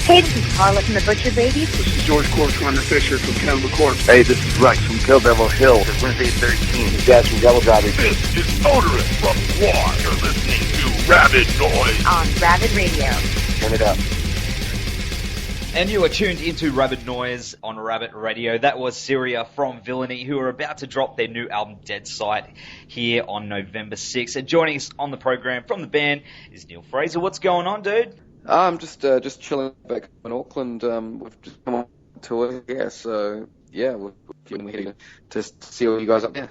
Hey, this is Carla from the Butcher Babies. This is George Cortana Fisher from Cannibal Corpse. Hey, this is Rex from Kill Devil Hill. It's Wednesday 13. This is Jazz from Devil Driving. This is Odorous from War. You're listening to Rabid Noise on Rabid Radio. Turn it up. And you are tuned into Rabid Noise on Rabid Radio. That was Syria from Villainy, who are about to drop their new album Dead Sight here on November 6th. And joining us on the program from the band is Neill Fraser. What's going on, dude? I'm just chilling back in Auckland. We've just come on tour here, so yeah, we're heading to see all you guys up there.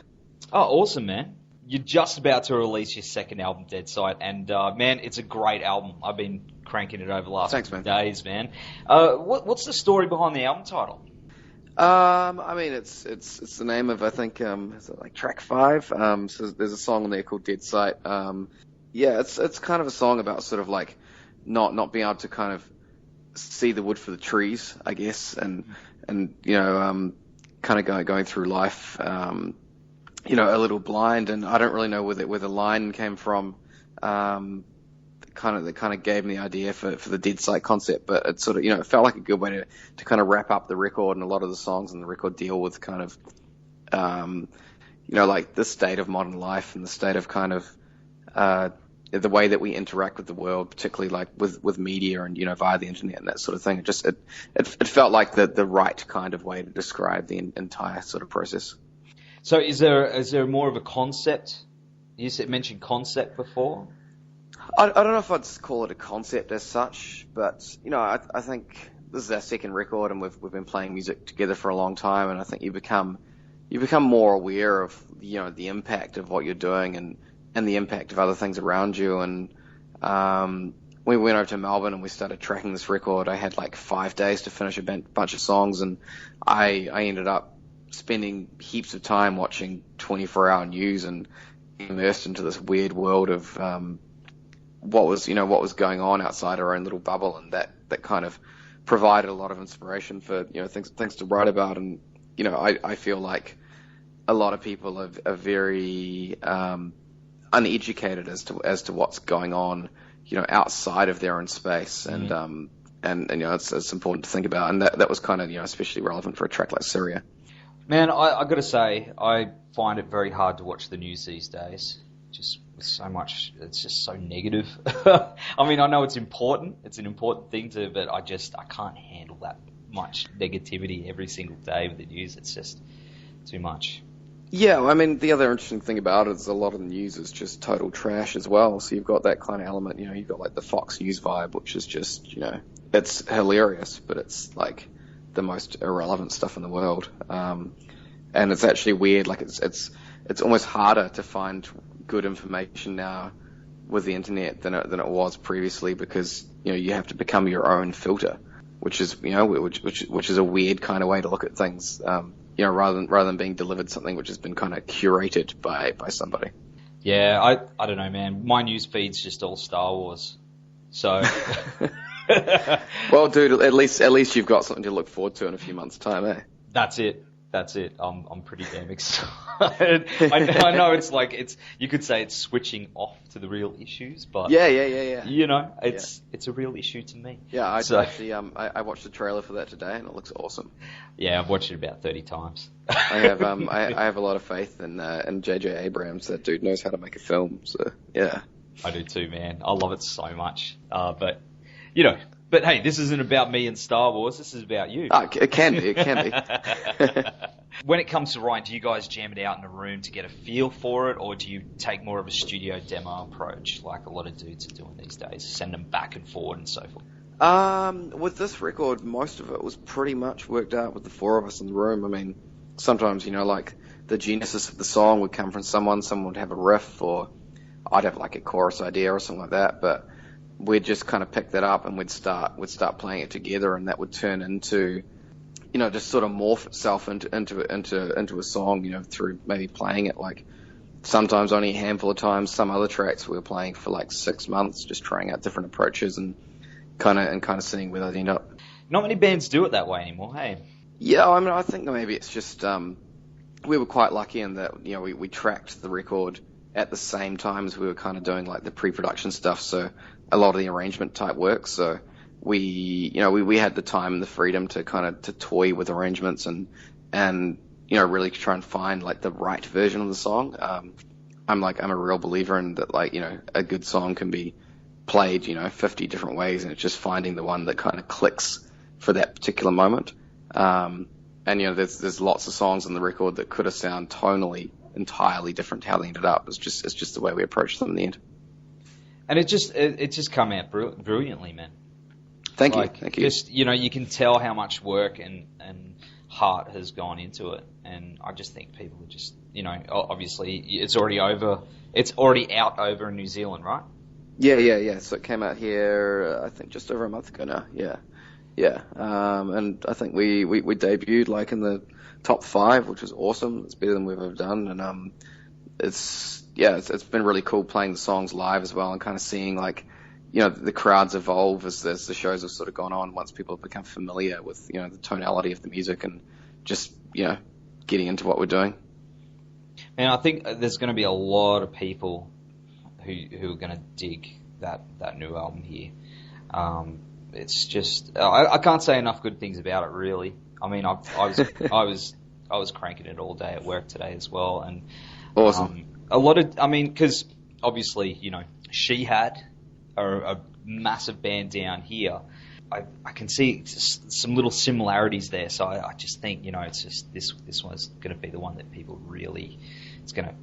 Oh, awesome, man. You're just about to release your second album, Dead Sight, and man, it's a great album. I've been cranking it over the last few days, man. What's the story behind the album title? I mean, it's the name of, I think, is it like track 5? So there's a song on there called Dead Sight. Yeah, it's kind of a song about sort of like not being able to kind of see the wood for the trees, I guess, and you know, kind of going through life, you know, a little blind, and I don't really know where the line came from. That kind of gave me the idea for the Dead Sight concept, but it sort of, you know, it felt like a good way to kind of wrap up the record, and a lot of the songs in the record deal with kind of, you know, like the state of modern life and the state of kind of the way that we interact with the world, particularly like with media and, you know, via the internet and that sort of thing. It felt like the right kind of way to describe the entire sort of process. So is there more of a concept? You mentioned concept before. I don't know if I'd call it a concept as such, but you know, I think this is our second record, and we've been playing music together for a long time, and I think you become more aware of, you know, the impact of what you're doing and the impact of other things around you. And we went over to Melbourne and we started tracking this record. I had like 5 days to finish a bunch of songs, and I ended up spending heaps of time watching 24-hour news and immersed into this weird world of what was going on outside our own little bubble, and that kind of provided a lot of inspiration for, you know, things to write about. And you know, I feel like a lot of people are very uneducated as to what's going on, you know, outside of their own space, and you know, it's important to think about, and that was kind of, you know, especially relevant for a track like Syria. Man, I got to say, I find it very hard to watch the news these days. Just with so much, it's just so negative. I mean, I know it's important. It's an important thing but I can't handle that much negativity every single day with the news. It's just too much. Yeah, I mean, the other interesting thing about it is a lot of the news is just total trash as well. So you've got that kind of element, you know, you've got like the Fox News vibe, which is just, you know, it's hilarious, but it's like the most irrelevant stuff in the world. And it's actually weird, like it's almost harder to find good information now with the internet than it was previously, because, you know, you have to become your own filter, which is, you know, which is a weird kind of way to look at things. You know, rather than being delivered something which has been kind of curated by somebody. Yeah, I don't know, man. My news feed's just all Star Wars. So well, dude, at least you've got something to look forward to in a few months' time, eh? That's it. I'm pretty damn excited. I know it's you could say it's switching off to the real issues, but yeah. You know, it's a real issue to me. Yeah, I watched the trailer for that today, and it looks awesome. Yeah, I've watched it about 30 times. I have I have a lot of faith in J.J. Abrams. That dude knows how to make a film. So yeah, I do too, man. I love it so much. But you know. But hey, this isn't about me and Star Wars. This is about you. Oh, it can be. When it comes to writing, do you guys jam it out in a room to get a feel for it, or do you take more of a studio demo approach, like a lot of dudes are doing these days, send them back and forward and so forth? With this record, most of it was pretty much worked out with the four of us in the room. I mean, sometimes, you know, like the genesis of the song would come from someone would have a riff, or I'd have like a chorus idea or something like that, but we'd just kind of pick that up and we'd start playing it together, and that would turn into, you know, just sort of morph itself into a song, you know, through maybe playing it like sometimes only a handful of times. Some other tracks we were playing for like 6 months, just trying out different approaches and kind of seeing where they end up. Not many bands do it that way anymore, hey? Yeah, I mean, I think maybe it's just we were quite lucky in that, you know, we tracked the record at the same time as we were kind of doing like the pre-production stuff, so a lot of the arrangement type work. So we had the time and the freedom to kind of to toy with arrangements and really try and find like the right version of the song. I'm a real believer in that, like, a good song can be played 50 different ways, and it's just finding the one that kind of clicks for that particular moment. And there's lots of songs on the record that could have sound tonally entirely different to how they ended up. It's just the way we approached them in the end. And it just come out brilliantly, man. Thank you. Just, you can tell how much work and heart has gone into it. And I just think people are just, obviously it's already over. It's already out over in New Zealand, right? Yeah. So it came out here, I think, just over a month ago now. Yeah. And I think we debuted like in the top 5, which was awesome. It's better than we've ever done. And it's been really cool playing the songs live as well, and kind of seeing like, the crowds evolve as the shows have sort of gone on, once people have become familiar with, the tonality of the music and just, getting into what we're doing. And I think there's going to be a lot of people who are going to dig that new album here. It's just, I can't say enough good things about it, really. I mean, I was cranking it all day at work today as well, and awesome. Because obviously, She Had are a massive band down here. I can see some little similarities there, so I just think, it's just this one's going to be the one that people really, it's going to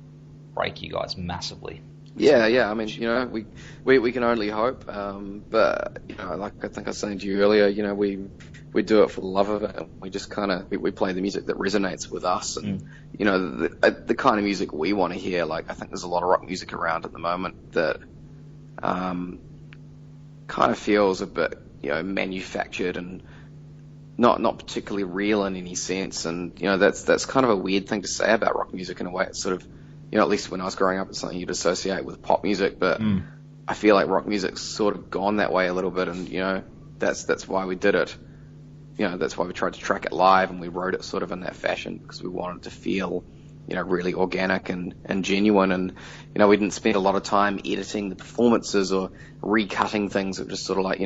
break you guys massively. Yeah. I mean, we can only hope. But like I think I was saying to you earlier, we do it for the love of it. And we just kind of we play the music that resonates with us, and the kind of music we want to hear. Like, I think there's a lot of rock music around at the moment that kind of feels a bit manufactured and not particularly real in any sense. And that's kind of a weird thing to say about rock music in a way. It's sort of, at least when I was growing up, it's something you'd associate with pop music, but I feel like rock music's sort of gone that way a little bit, and that's why we did it. That's why we tried to track it live, and we wrote it sort of in that fashion, because we wanted it to feel really organic and genuine, and we didn't spend a lot of time editing the performances or recutting things. It was just sort of like,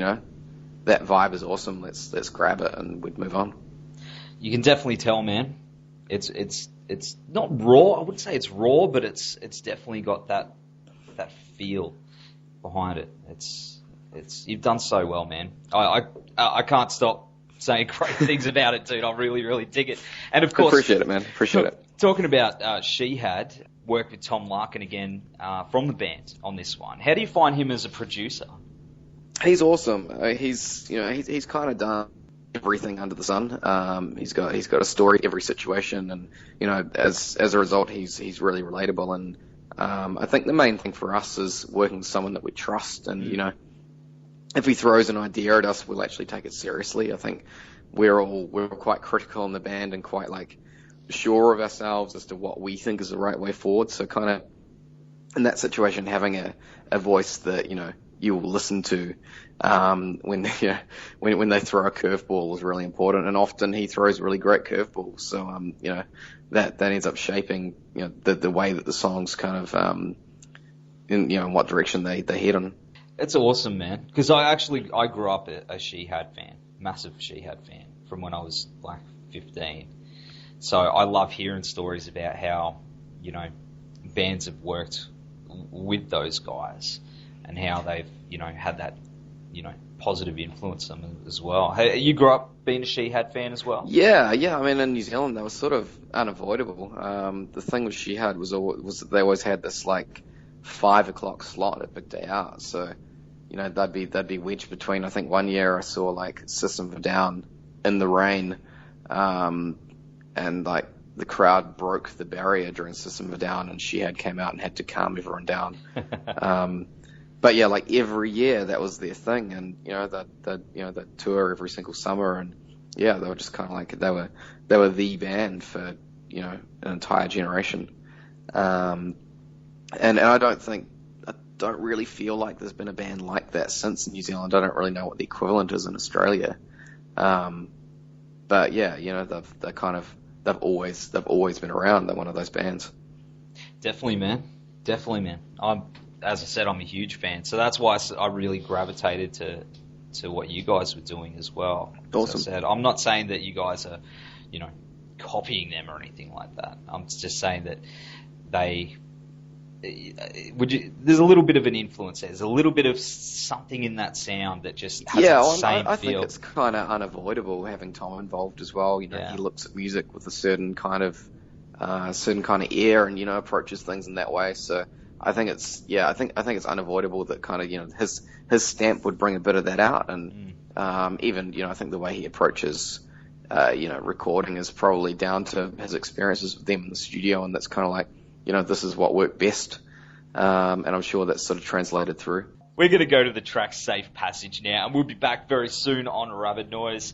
that vibe is awesome, let's grab it, and we'd move on. You can definitely tell, man. It's not raw. I wouldn't say it's raw, but it's definitely got that feel behind it. It's you've done so well, man. I can't stop saying great things about it, dude. I really, really dig it. And of course, appreciate it, man. Appreciate it. Talking about She Had, worked with Tom Larkin again from the band on this one. How do you find him as a producer? He's awesome. He's kind of done everything under the sun. He's got a story every situation, and as a result, he's really relatable. And I think the main thing for us is working with someone that we trust, and if he throws an idea at us, we'll actually take it seriously. I think we're quite critical in the band and quite like sure of ourselves as to what we think is the right way forward. So kind of in that situation, having a voice that you will listen to when they throw a curveball is really important, and often he throws really great curveballs. So that ends up shaping the way that the songs kind of in what direction they head on. It's awesome, man. Because I grew up a She Had fan, massive She Had fan from when I was like 15. So I love hearing stories about how bands have worked with those guys, and how they've, had that, positive influence on them as well. Hey, you grew up being a She Had fan as well? Yeah. I mean, in New Zealand, that was sort of unavoidable. The thing with She Had was that they always had this like 5 o'clock slot at Big Day Out. So, they'd be wedged between. I think one year I saw like System of a Down in the rain, and like the crowd broke the barrier during System of a Down, and She Had came out and had to calm everyone down. But yeah, like every year that was their thing, and they'd tour every single summer, and yeah, they were just kind of like they were the band for an entire generation. And I don't really feel like there's been a band like that since New Zealand. I don't really know what the equivalent is in Australia. But yeah, they've always been around. They're one of those bands. Definitely, man. As I said, I'm a huge fan, so that's why I really gravitated to what you guys were doing as well. Awesome. As I said, I'm not saying that you guys are, copying them or anything like that. I'm just saying that there's a little bit of an influence there. There's a little bit of something in that sound that just has that same I feel. think it's kind of unavoidable having Tom involved as well. He looks at music with a certain kind of air, and approaches things in that way. So I think it's it's unavoidable that kind of his stamp would bring a bit of that out, and even I think the way he approaches recording is probably down to his experiences with them in the studio, and that's kind of like this is what worked best, and I'm sure that's sort of translated through. We're going to go to the track Safe Passage now, and we'll be back very soon on Rabid Noise.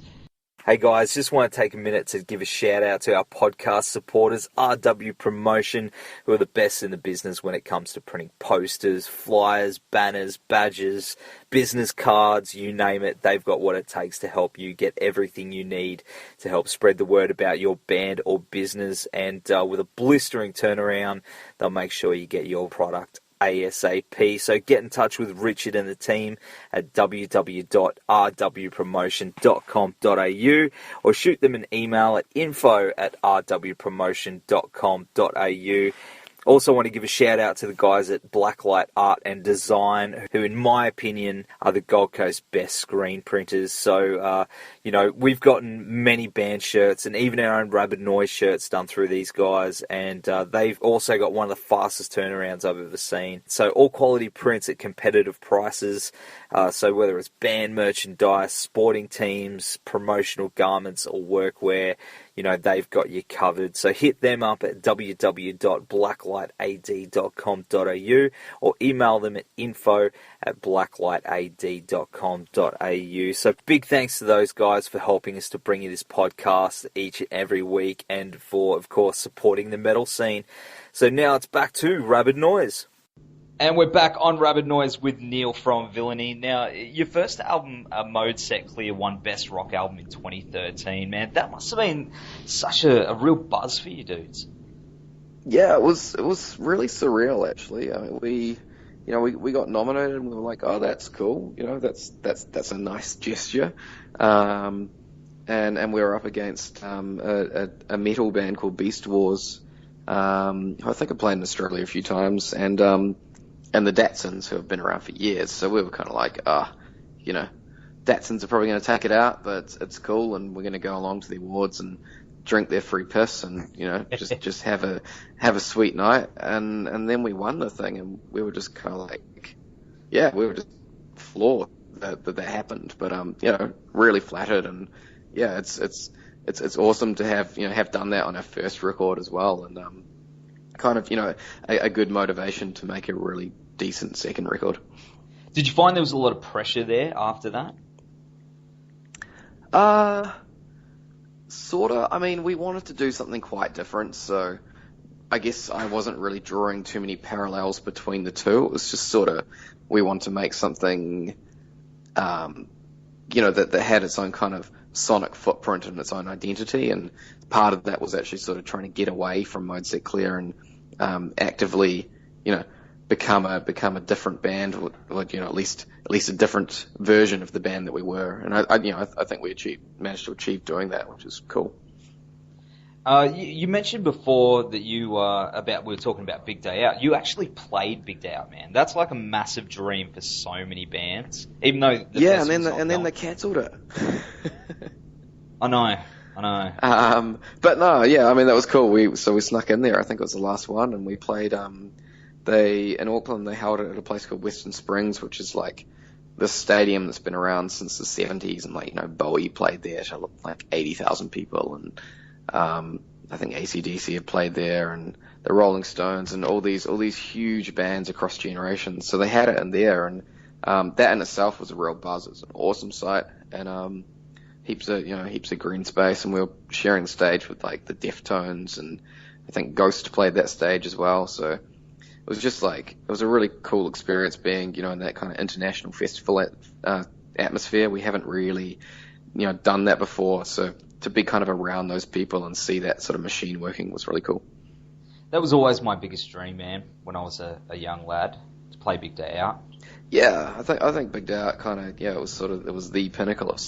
Hey guys, just want to take a minute to give a shout out to our podcast supporters, RW Promotion, who are the best in the business when it comes to printing posters, flyers, banners, badges, business cards, you name it. They've got what it takes to help you get everything you need to help spread the word about your band or business, and with a blistering turnaround, they'll make sure you get your product ASAP. So get in touch with Richard and the team at www.rwpromotion.com.au or shoot them an email at info@rwpromotion.com.au. Also want to give a shout out to the guys at Blacklight Art and Design, who in my opinion are the Gold Coast best screen printers. So, we've gotten many band shirts and even our own Rabid Noise shirts done through these guys, and they've also got one of the fastest turnarounds I've ever seen. So all quality prints at competitive prices. So whether it's band merchandise, sporting teams, promotional garments or workwear, they've got you covered. So hit them up at www.blacklightad.com.au or email them at info@blacklightad.com.au. So big thanks to those guys for helping us to bring you this podcast each and every week, and for, of course, supporting the metal scene. So now it's back to Rabid Noise. And we're back on Rabid Noise with Neill from Villainy. Now, your first album, Mode Set Clear, won Best Rock Album in 2013. Man, that must have been such a real buzz for you dudes. Yeah, it was really surreal, actually. I mean, we got nominated and we were like, oh, that's cool. That's a nice gesture. And we were up against a metal band called Beast Wars. I think I played in Australia a few times, and the Datsuns, who have been around for years. So we were kind of like, Datsuns are probably going to take it out, but it's cool, and we're going to go along to the awards and drink their free piss, and just have a sweet night. And then we won the thing, and we were just kind of like, we were just floored that happened. But really flattered, and it's awesome to have done that on our first record as well, and kind of a good motivation to make a really decent second record. Did you find there was a lot of pressure there after that? Sorta. I mean, we wanted to do something quite different, so I guess I wasn't really drawing too many parallels between the two. It was just sort of, we wanted to make something, that had its own kind of sonic footprint and its own identity, and part of that was actually sort of trying to get away from Mode Set Clear and actively, become a different band, or at least a different version of the band that we were. And I think we managed to achieve doing that, which is cool. You mentioned before that we were talking about Big Day Out. You actually played Big Day Out, man. That's like a massive dream for so many bands. Even though then they cancelled it. I know. But no, I mean, that was cool. We snuck in there. I think it was the last one, and we played. In Auckland, they held it at a place called Western Springs, which is like this stadium that's been around since the 70s, and Bowie played there to like 80,000 people, and I think AC/DC had played there, and the Rolling Stones, and all these huge bands across generations. So they had it in there, and that in itself was a real buzz. It was an awesome site, and heaps of green space, and we were sharing the stage with like the Deftones, and I think Ghost played that stage as well. So it was just it was a really cool experience being, in that kind of international festival atmosphere. We haven't really, done that before. So to be kind of around those people and see that sort of machine working was really cool. That was always my biggest dream, man, when I was a young lad, to play Big Day Out. Yeah, I think Big Day Out kind of, it was the pinnacle of